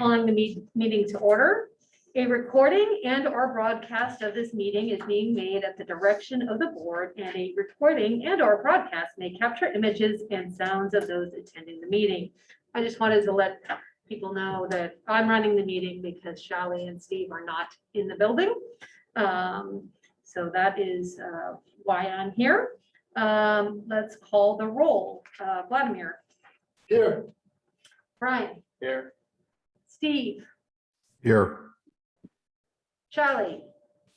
calling the meeting to order. A recording and or broadcast of this meeting is being made at the direction of the board, and a recording and or broadcast may capture images and sounds of those attending the meeting. I just wanted to let people know that I'm running the meeting because Shally and Steve are not in the building. So that is why I'm here. Let's call the roll. Vladimir. Here. Brian. Here. Steve. Here. Shally.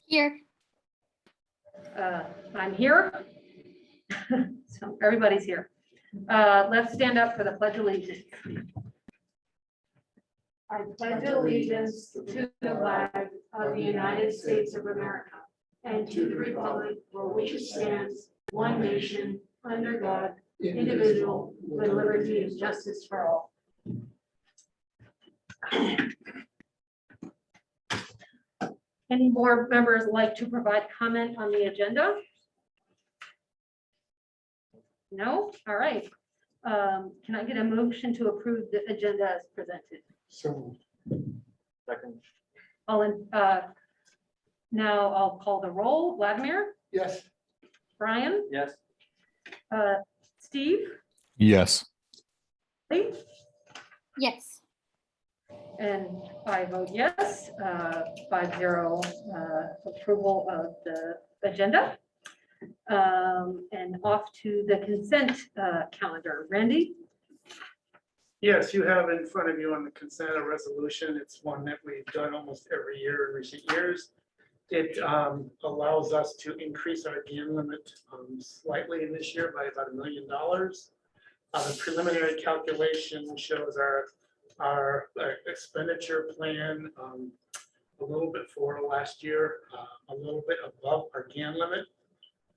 Here. I'm here. So everybody's here. Let's stand up for the Pledge of Allegiance. I pledge allegiance to the flag of the United States of America and to the republic for which it stands, one nation, under God, indivisible, with liberty and justice for all. Any board members like to provide comment on the agenda? No? All right. Can I get a motion to approve the agenda as presented? So. Second. All in, now I'll call the roll. Vladimir, Yes. Brian, Yes. Steve, Yes. Lee, Yes. and I vote yes, 5-0 approval of the agenda. And off to the consent calendar. Randy? Yes, you have in front of you on the consent a resolution. It's one that we've done almost every year in recent years. It allows us to increase our GAN limit slightly in this year by about $1 million. The preliminary calculation shows our expenditure plan a little bit for last year, a little bit above our GAN limit.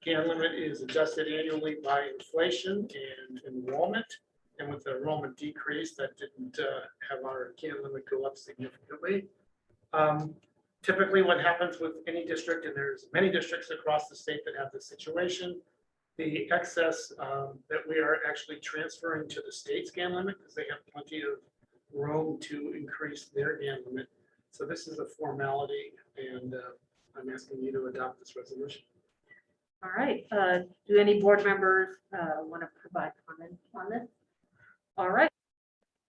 GAN limit is adjusted annually by inflation and enrollment. And with the enrollment decrease, that didn't have our GAN limit go up significantly. Typically what happens with any district, and there's many districts across the state that have this situation, the excess that we are actually transferring to the state's GAN limit because they have plenty of room to increase their GAN limit. So this is a formality, and I'm asking you to adopt this resolution. All right. Do any board members want to provide comment on this? All right.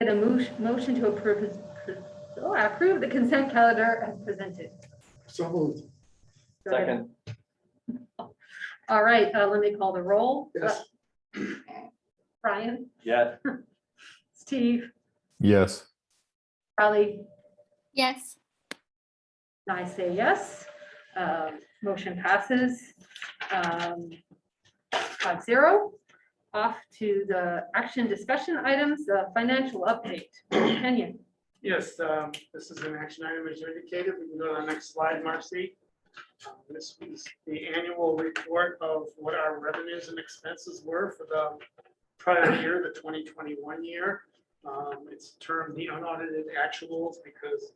Get a motion to approve the consent calendar as presented. So moved. Go ahead. Second. All right. Let me call the roll. Yes. Brian, Yes. Steve, Yes. Shally, Yes. and I say yes. Motion passes 5-0. Off to the action discussion items, financial update. Kenyon. Yes, this is an action item as you indicated. We can go to the next slide, Marcy. This is the annual report of what our revenues and expenses were for the prior year, the 2021 year. It's termed the unaudited actuals because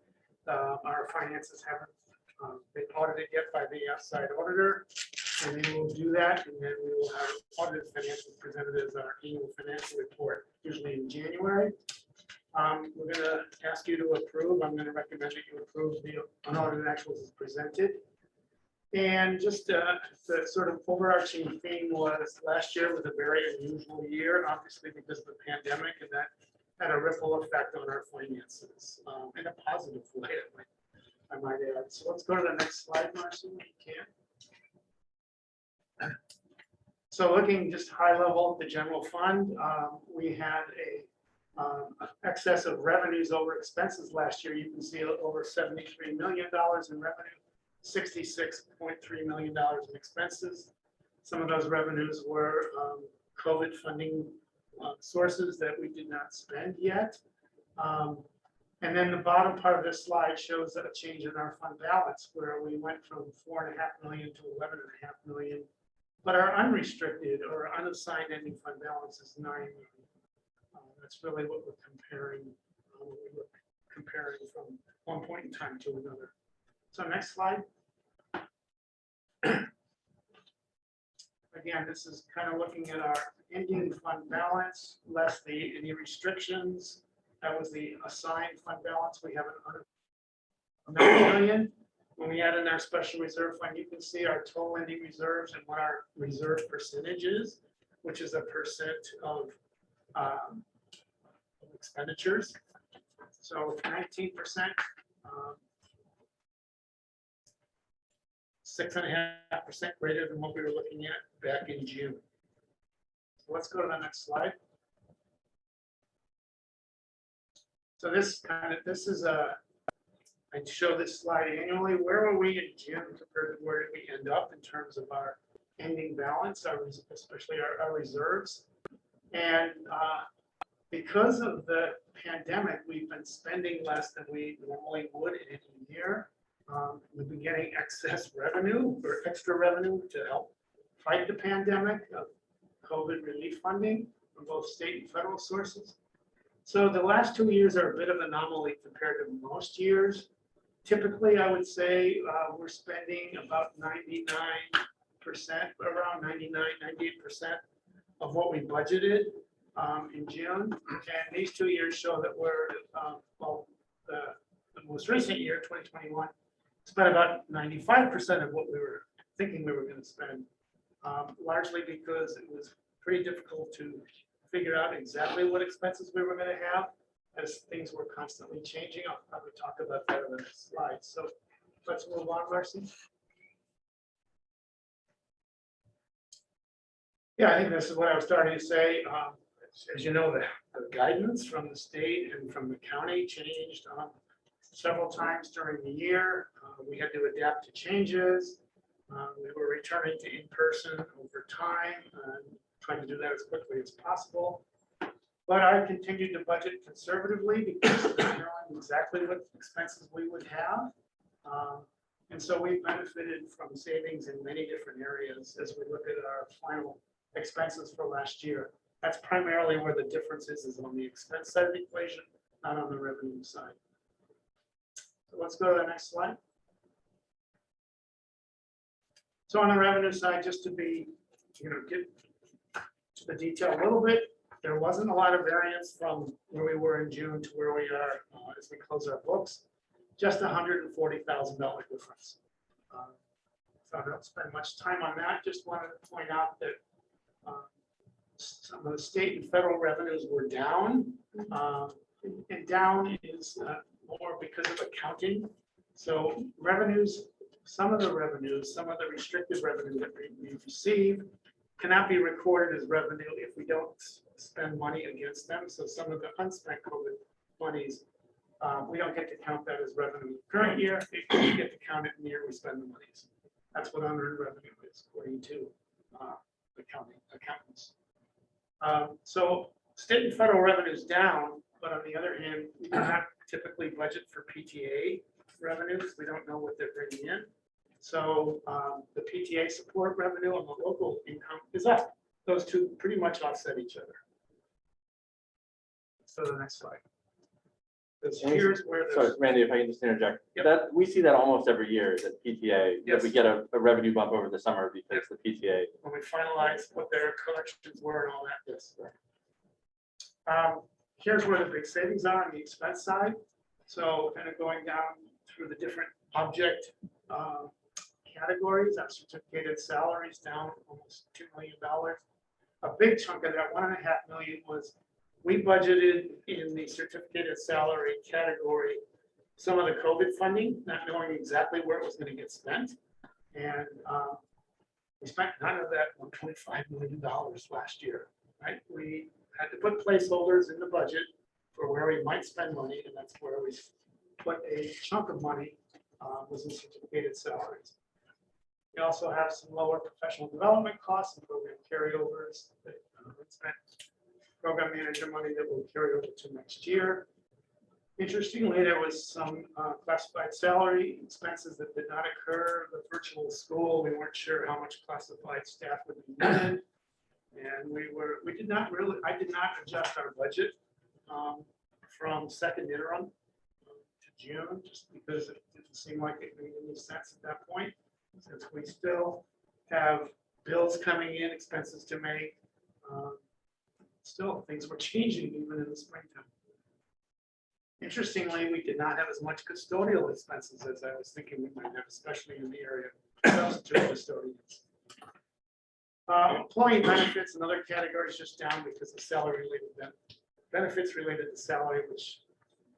our finances haven't been audited yet by the outside auditor. And then we'll do that, and then we will have audited financials presented as our annual financial report, usually in January. We're going to ask you to approve. I'm going to recommend that you approve the unaudited actuals as presented. And just the sort of overarching theme was last year was a very unusual year, obviously because of the pandemic, and that had a ripple effect on our finances in a positive way, I might add. So let's go to the next slide, Marcy, if you can. So looking just high level at the general fund, we had a excess of revenues over expenses last year. You can see over $73 million in revenue, $66.3 million in expenses. Some of those revenues were COVID funding sources that we did not spend yet. And then the bottom part of this slide shows a change in our fund balance where we went from $4.5 million to $11.5 million. But our unrestricted or unassigned ending fund balance is $9 million. That's really what we're comparing. We were comparing from one point in time to another. So next slide. Again, this is kind of looking at our ending fund balance, less any restrictions, That was the assigned fund balance. We have another million. When we add in our special reserve fund, you can see our total ending reserves and what our reserve percentage is, which is a percent of expenditures. So 19%, 6.5% greater than what we were looking at back in June. So let's go to the next slide. So this is I show this slide annually. Where were we in June compared to where did we end up in terms of our ending balance, especially our reserves? And because of the pandemic, we've been spending less than we normally would in a year. We've been getting excess revenue or extra revenue to help fight the pandemic of COVID relief funding from both state and federal sources. So the last 2 years are a bit of an anomaly compared to most years. Typically, I would say we're spending about 99%, around 99, 98% of what we budgeted in June. And these 2 years show that we're, well, the most recent year, 2021, spent about 95% of what we were thinking we were going to spend, largely because it was pretty difficult to figure out exactly what expenses we were going to have as things were constantly changing. I'll probably talk about that in the next slide. So let's move on, Marcy. Yeah, I think this is what I was starting to say. As you know, the guidance from the state and from the county changed several times during the year. We had to adapt to changes. We were returning to in-person over time, trying to do that as quickly as possible. But I continued to budget conservatively because of knowing exactly what expenses we would have. And so we benefited from savings in many different areas as we look at our final expenses for last year. That's primarily where the difference is on the expense side of the equation, not on the revenue side. So let's go to the next slide. So on the revenue side, just to be, get to the detail a little bit, there wasn't a lot of variance from where we were in June to where we are as we close our books, just $140,000 difference. So I don't spend much time on that. Just wanted to point out that some of the state and federal revenues were down, and down is more because of accounting. So revenues, some of the restricted revenue that we receive cannot be recorded as revenue if we don't spend money against them. So some of the unspent COVID monies, we don't get to count that as revenue current year. We get to count it in the year we spend the monies. That's what unearned revenue is, according to accountants. So state and federal revenue is down, but on the other hand, we do not typically budget for PTA revenues. We don't know what they're bringing in. So the PTA support revenue on the local income is up. Those two pretty much offset each other. So the next slide. Here's where Sorry, Randy, if I can just interject. Yep. That we see that almost every year at PTA. Yes. We get a revenue bump over the summer because the PTA. when we finalize what their collections were and all that. Yes. Here's where the big savings are on the expense side. So kind of going down through the different object categories, our certificated salaries down almost $2 million. A big chunk of that $1.5 million was we budgeted in the certificated salary category some of the COVID funding, not knowing exactly where it was going to get spent. And we spent none of that $1.5 million last year, right? We had to put placeholders in the budget for where we might spend money, and that's where we put a chunk of money was in certificated salaries. We also have some lower professional development costs and program carryovers that we spent program manager money that will carry over to next year. Interestingly, there was some classified salary expenses that did not occur. The virtual school, we weren't sure how much classified staff would be needed. And I did not adjust our budget from second interim to June, just because it didn't seem like it made any sense at that point, since we still have bills coming in, expenses to make. Still, things were changing even in the springtime. Interestingly, we did not have as much custodial expenses as I was thinking we might have, especially in the area of substitute custodians. Employee benefits and other categories just down because the salary related benefits related to salary, which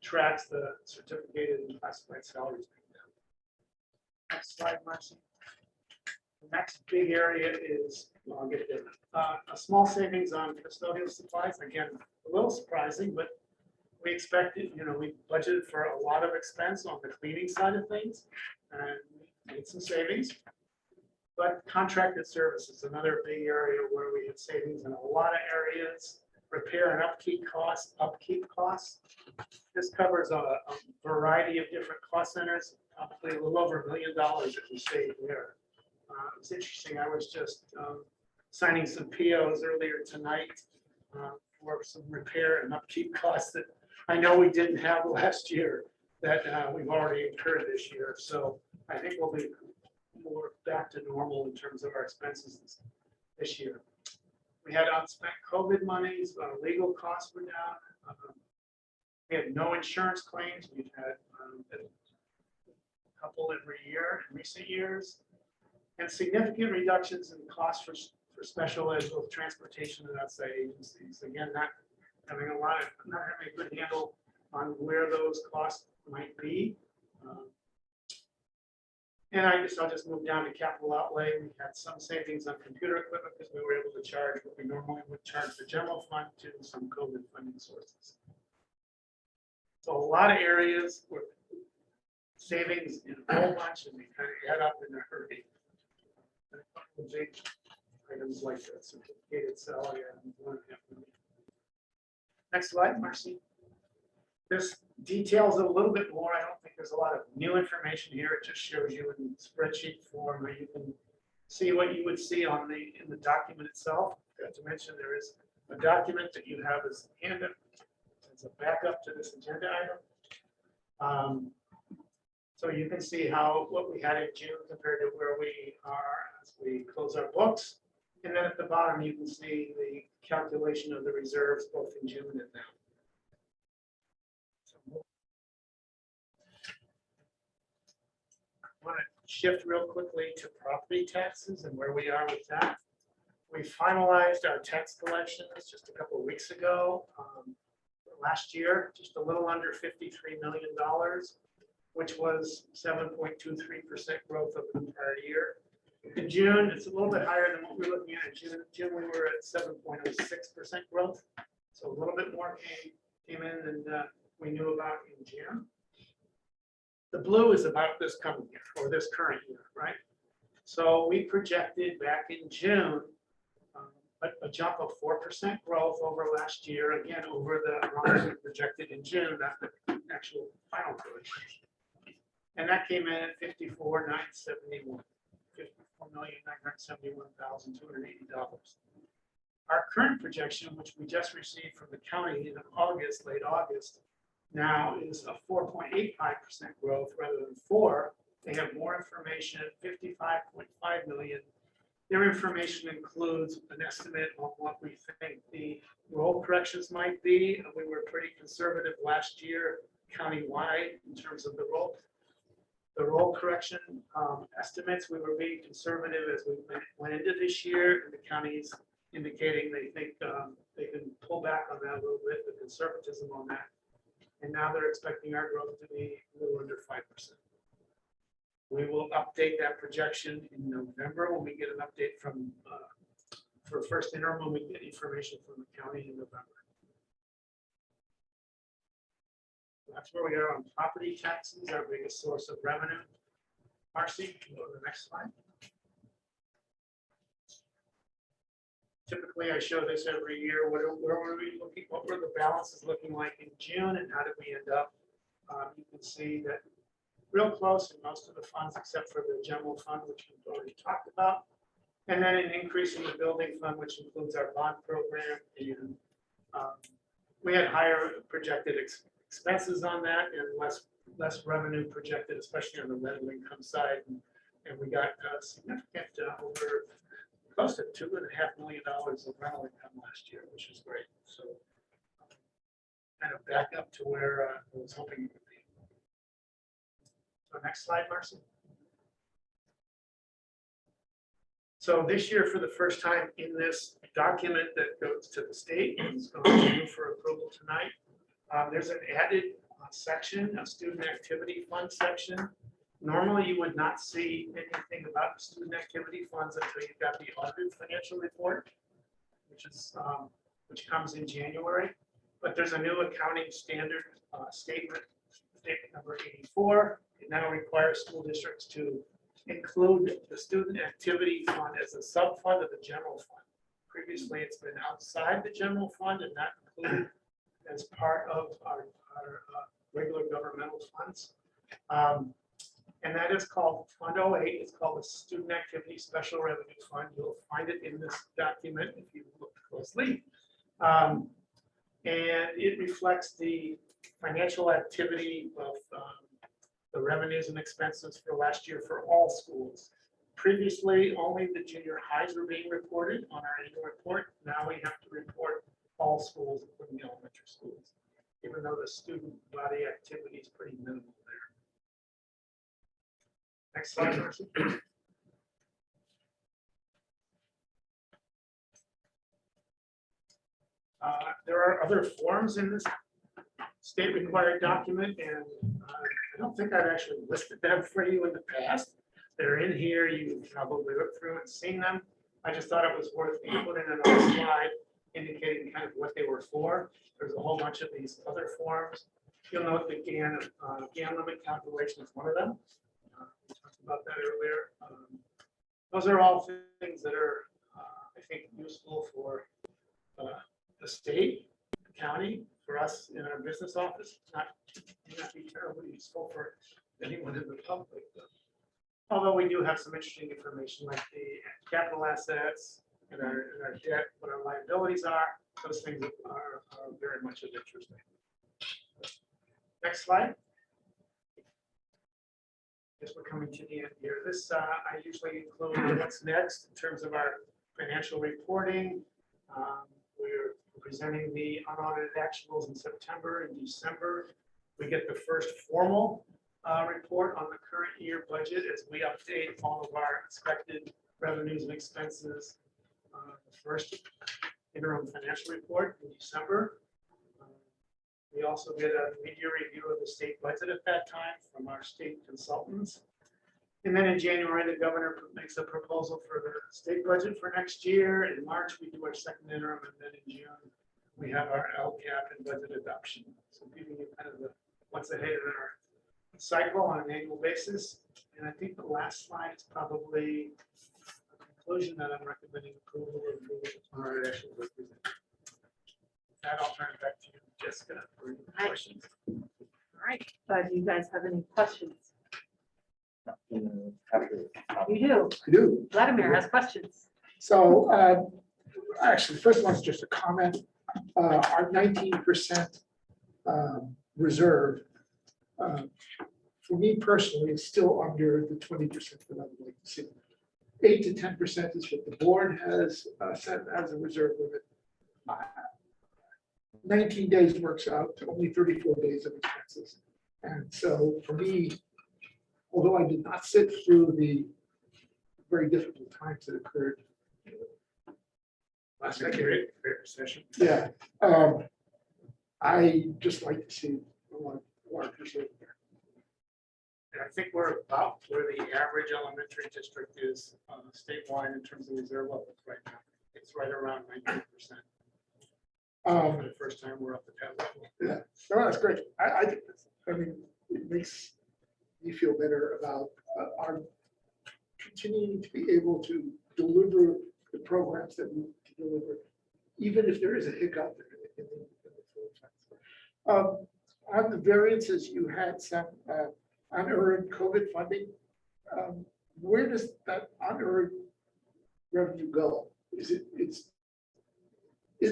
tracks the certificated and classified salaries. Next slide, Marcy. The next big area is, well, I'll get there. A small savings on custodial supplies. Again, a little surprising, but we expected, we budgeted for a lot of expense on the cleaning side of things, and we made some savings. But contracted services, another big area where we had savings in a lot of areas. Repair and upkeep costs. This covers a variety of different cost centers, probably a little over $1 million that we saved there. It's interesting, I was just signing some POs earlier tonight for some repair and upkeep costs that I know we didn't have last year that we've already incurred this year. So I think we'll be more back to normal in terms of our expenses this year. We had unspent COVID monies, legal costs were down. We had no insurance claims. We've had a couple every year in recent years. And significant reductions in costs for special ed, both transportation and outside agencies. Again, not having a good handle on where those costs might be. And I'll just move down to capital outlay. We had some savings on computer equipment because we were able to charge what we normally would charge the general fund to some COVID funding sources. So a lot of areas where savings in a whole bunch, and they kind of add up in a hurry. And a couple of big items like the certificated salary. Next slide, Marcy. This details it a little bit more. I don't think there's a lot of new information here. It just shows you in spreadsheet form where you can see what you would see in the document itself. Got to mention there is a document that you have as a handout. It's a backup to this agenda item. So you can see what we had in June compared to where we are as we close our books. And then at the bottom, you can see the calculation of the reserves both in June and now. I want to shift real quickly to property taxes and where we are with that. We finalized our tax collections just a couple of weeks ago. Last year, just a little under $53 million, which was 7.23% growth over the prior year. In June, it's a little bit higher than what we were looking at. In June, we were at 7.06% growth. So a little bit more came in than we knew about in June. The blue is about this coming year or this current year, right? So we projected back in June a jump of 4% growth over last year, again, over the amount we projected in June, not the actual final projection. And that came in at $54,971, $54,971,280. Our current projection, which we just received from the county in August, late August, now is a 4.85% growth rather than 4. They have more information, 55.5 million. Their information includes an estimate on what we think the roll corrections might be. We were pretty conservative last year countywide in terms of the roll correction estimates. We were being conservative as we went into this year, and the county's indicating they think they can pull back on that a little bit, the conservatism on that. And now they're expecting our growth to be a little under 5%. We will update that projection in November when we get an update from, for first interim, when we get information from the county in November. That's where we are on property taxes, our biggest source of revenue. Marcy, can you go to the next slide? Typically, I show this every year. Where were we looking? What were the balances looking like in June, and how did we end up? You can see that real close in most of the funds, except for the general fund, which we've already talked about, and then an increase in the building fund, which includes our bond program. And we had higher projected expenses on that, and less revenue projected, especially on the rental income side. And we got significant over close to $2.5 million of rental income last year, which is great. So kind of back up to where I was hoping it would be. So next slide, Marcy. So this year, for the first time in this document that goes to the state, it's going to you for approval tonight. There's an added section, a student activity fund section. Normally, you would not see anything about the student activity funds until you got the audited financial report, which comes in January. But there's a new accounting standard statement number 84. It now requires school districts to include the student activity fund as a sub-fund of the general fund. Previously, it's been outside the general fund and not included as part of our regular governmental funds. And that is called Fund 08. It's called the Student Activity Special Revenue Fund. You'll find it in this document if you look closely. And it reflects the financial activity of the revenues and expenses for last year for all schools. Previously, only the junior highs were being reported on our annual report. Now we have to report all schools, including the elementary schools, even though the student body activity is pretty minimal there. Next slide, Marcy. There are other forms in this state required document, and I don't think I've actually listed them for you in the past. They're in here. You probably looked through and seen them. I just thought it was worth putting it on a slide indicating kind of what they were for. There's a whole bunch of these other forms. You'll note the GAN limit calculation is one of them. We talked about that earlier. Those are all things that are, I think, useful for the state, the county, for us in our business office. Not be terribly useful for anyone in the public. Although we do have some interesting information like the capital assets and our debt, what our liabilities are. Those things are very much of interest. Next slide. Guess we're coming to the end here. This I usually include what's next in terms of our financial reporting. We're presenting the unaudited actuals in September and December. We get the first formal report on the current year budget as we update all of our expected revenues and expenses. The first interim financial report in December. We also get a mid-year review of the state budget at that time from our state consultants. And then in January, the governor makes a proposal for the state budget for next year. In March, we do our second interim, and then in June, we have our LCAP and budget adoption. So giving you kind of the what's ahead of our cycle on an annual basis. And I think the last slide is probably a conclusion that I'm recommending approval of the actual representative. That I'll turn it back to you, Jessica, for any questions. All right, do you guys have any questions? You do. I do. Vladimir has questions. So actually, first one's just a comment. Our 19% reserve, for me personally, is still under the 20% that I would like to see. 8 to 10% is what the board has set as a reserve limit. 19 days works out to only 34 days of expenses. And so for me, although I did not sit through the very difficult times that occurred last decade, Session. yeah, I just like to see a large reserve there. And I think we're about where the average elementary district is statewide in terms of reserve levels right now. It's right around 19%. For the first time, we're up at that level. Yeah, no, that's great. I think that's, I mean, it makes me feel better about our continuing to be able to deliver the programs that we deliver, even if there is a hiccup in the on the variances, you had some unearned COVID funding. Where does that unearned revenue go? Is it,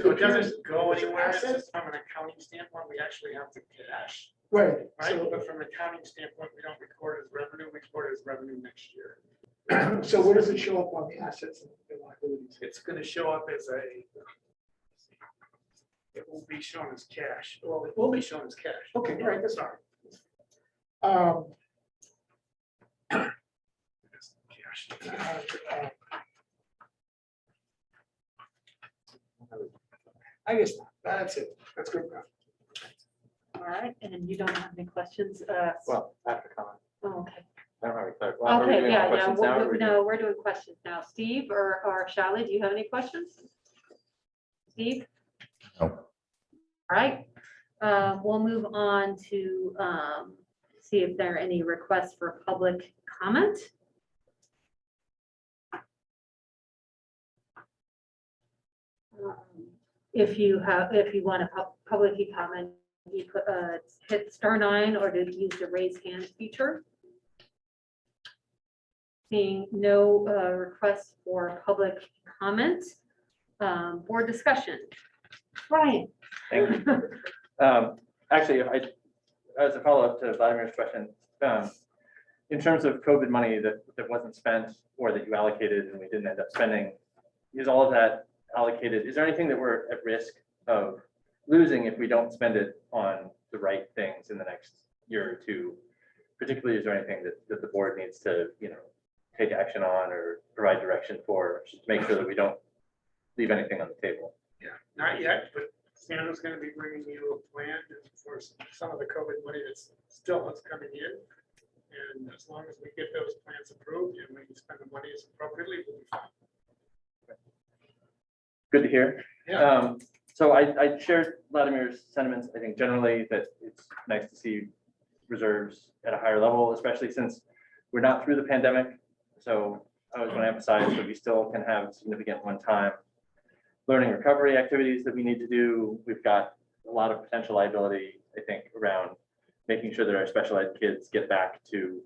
So it doesn't go anywhere. It's just from an accounting standpoint, we actually have to cash, right? right? So, But from an accounting standpoint, we don't record it as revenue, we record it as revenue next year. so where does it show up on the assets and liabilities? It's going to show up as it will be shown as cash. Well, it will be shown as cash. Okay, all right, that's all right. Cash. I guess not. That's it. That's good enough. All right, and you don't have any questions? Well, after comment. Oh, okay. I don't have any clar- well, are we Okay, doing all yeah, questions now, or are we doing- no, we're doing questions now. Steve or Shally, do you have any questions? Steve? No. All right, we'll move on to see if there are any requests for public comment. If you want to publicly comment, you put, hit *9 or to use the raise hand feature. Seeing no requests for public comment, board discussion. Brian? Thank you. Actually, as a follow-up to Vladimir's question, in terms of COVID money that wasn't spent or that you allocated and we didn't end up spending, is all of that allocated? Is there anything that we're at risk of losing if we don't spend it on the right things in the next year or two? Particularly, is there anything that the board needs to, take action on or provide direction for, just to make sure that we don't leave anything on the table? Yeah, not yet, but Sandra's gonna be bringing you a plan for some of the COVID money that's still is coming in. And as long as we get those plans approved and we can spend the money as appropriately, we'll be fine. Good to hear. Yeah. So I shared Vladimir's sentiments. I think generally that it's nice to see reserves at a higher level, especially since we're not through the pandemic. So I always want to emphasize that we still can have significant one-time learning recovery activities that we need to do. We've got a lot of potential liability, I think, around making sure that our special ed kids get back to,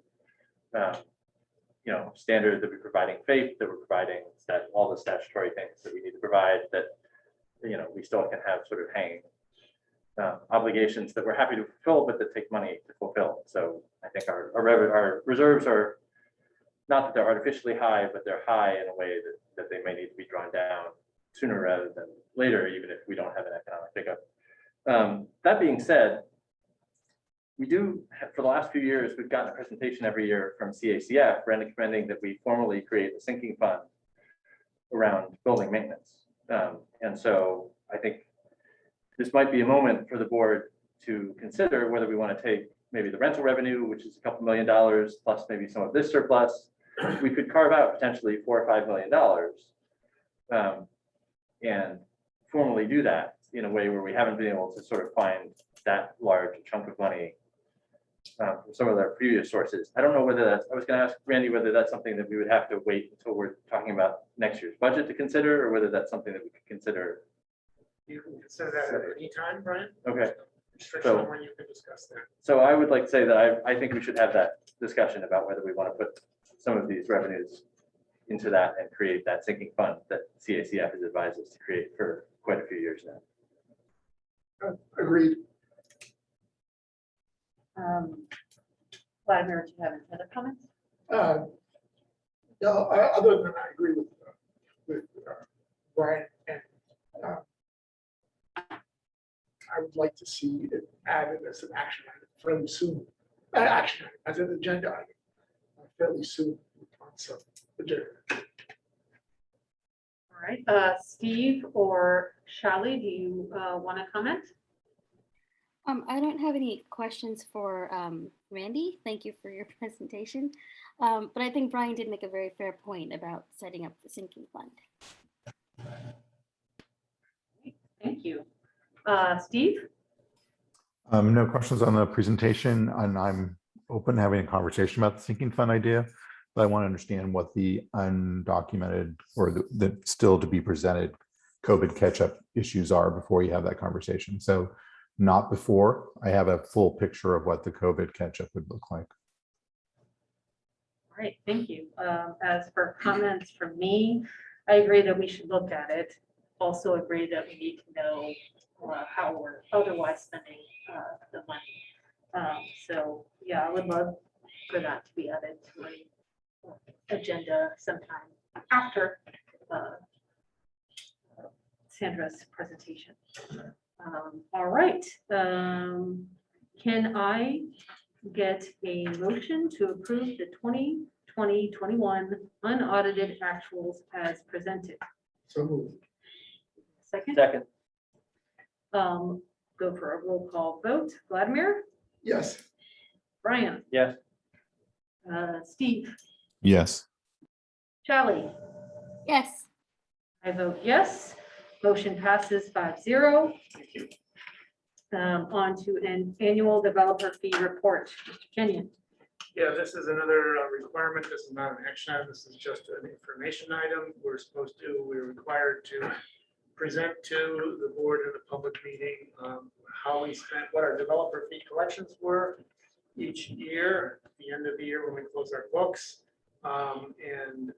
standards that we're providing faith, that we're providing all the statutory things that we need to provide, that, we still can have sort of hanging obligations that we're happy to fulfill, but that take money to fulfill. So I think our reserves are not that they're artificially high, but they're high in a way that they may need to be drawn down sooner rather than later, even if we don't have an economic pickup. That being said, we do, for the last few years, we've gotten a presentation every year from CACF recommending that we formally create a sinking fund around building maintenance. And so I think this might be a moment for the board to consider whether we want to take maybe the rental revenue, which is a couple $1 million, plus maybe some of this surplus. We could carve out potentially $4 or $5 million and formally do that in a way where we haven't been able to sort of find that large chunk of money from some of our previous sources. I don't know whether that's, I was going to ask Randy whether that's something that we would have to wait until we're talking about next year's budget to consider, or whether that's something that we could consider. You can consider that at any time, Brian. Okay. Restriction on when you can discuss that. So I would like to say that I think we should have that discussion about whether we want to put some of these revenues into that and create that sinking fund that CACF has advised us to create for quite a few years now. Agreed. Vladimir, do you have any other comments? No, other than I agree with Brian, and I would like to see it added as an action item fairly soon. Action item, as an agenda item fairly soon on some agenda. All right, Steve or Shally, do you want to comment? I don't have any questions for Randy. Thank you for your presentation. But I think Brian did make a very fair point about setting up the sinking fund. Thank you. Steve? No questions on the presentation, and I'm open to having a conversation about the sinking fund idea, but I want to understand what the undocumented or the still to be presented COVID catch-up issues are before you have that conversation. So not before I have a full picture of what the COVID catch-up would look like. All right, thank you. As for comments from me, I agree that we should look at it. Also agree that we need to know how we're otherwise spending the money. So yeah, I would love for that to be added to my agenda sometime after Sandra's presentation. All right. Can I get a motion to approve the 2020-21 unaudited actuals as presented? So moved. Second, Second, go for a roll call vote. Vladimir, Yes. Brian, yes. Steve, Yes. Charlie. Yes. I vote yes. Motion passes 5-0. On to an annual developer fee report. Mr. Kenyon. Yeah, this is another requirement. This is not an action item. This is just an information item. We're required to present to the board in a public meeting how we spent, what our developer fee collections were each year, at the end of the year when we close our books, and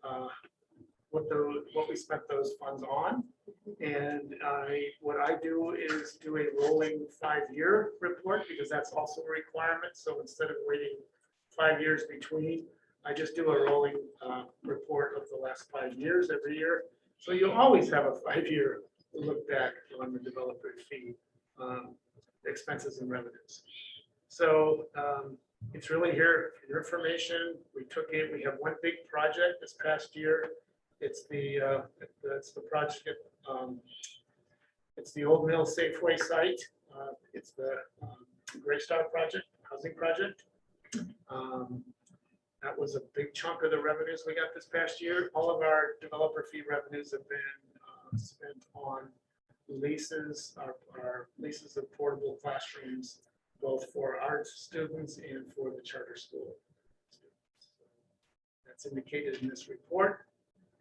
what we spent those funds on. And what I do is do a rolling 5-year report, because that's also a requirement. So instead of waiting 5 years between, I just do a rolling report of the last 5 years every year. So you'll always have a 5-year look back on the developer fee expenses and revenues. So it's really here for your information. We have one big project this past year. It's the project. It's the Old Mill Safeway site. It's the Gray Star project, housing project. That was a big chunk of the revenues we got this past year. All of our developer fee revenues have been spent on leases, our leases of portable classrooms, both for our students and for the charter school students. That's indicated in this report.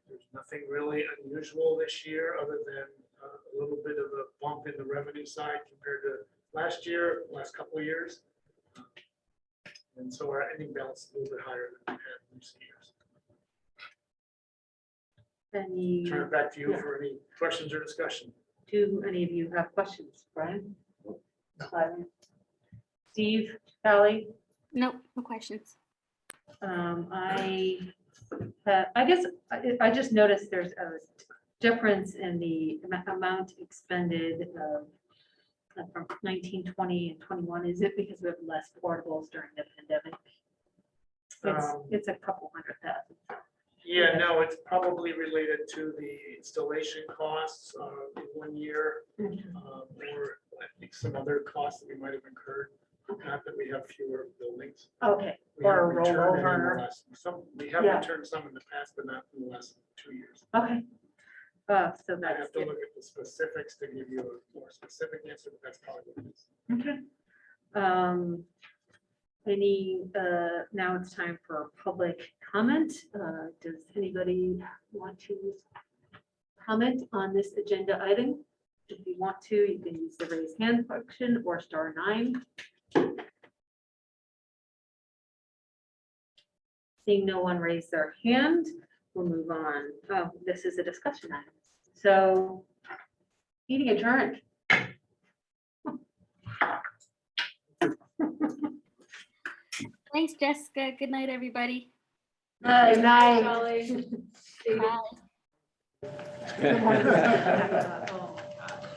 There's nothing really unusual this year, other than a little bit of a bump in the revenue side compared to last year, last couple of years. And so our ending balance is a little bit higher than we've had in recent years. Any, Turn it back to you Yeah. for any questions or discussion. do any of you have questions? Brian? Vladimir? Steve, Sally? Nope, no questions. I guess I just noticed there's a difference in the amount expended from 1920 and 21. Is it because we have less portables during the pandemic? It's a couple $100,000. Yeah, no, it's probably related to the installation costs in 1 year, or I think some other costs that we might have incurred. Not that we have fewer buildings. Okay, We or a have returned any in the rollover. last- We have Yeah. returned some in the past, but not in the last 2 years. Okay. So I that's have to good. look at the specifics to give you a more specific answer, but that's probably what it is. Okay. Now it's time for public comment. Does anybody want to comment on this agenda item? If you want to, you can use the raise hand function or *9. Seeing no one raise their hand, we'll move on. Oh, this is a discussion item. So meeting adjourned. Thanks, Jessica. Good night, everybody. Good night. Bye. Good morning.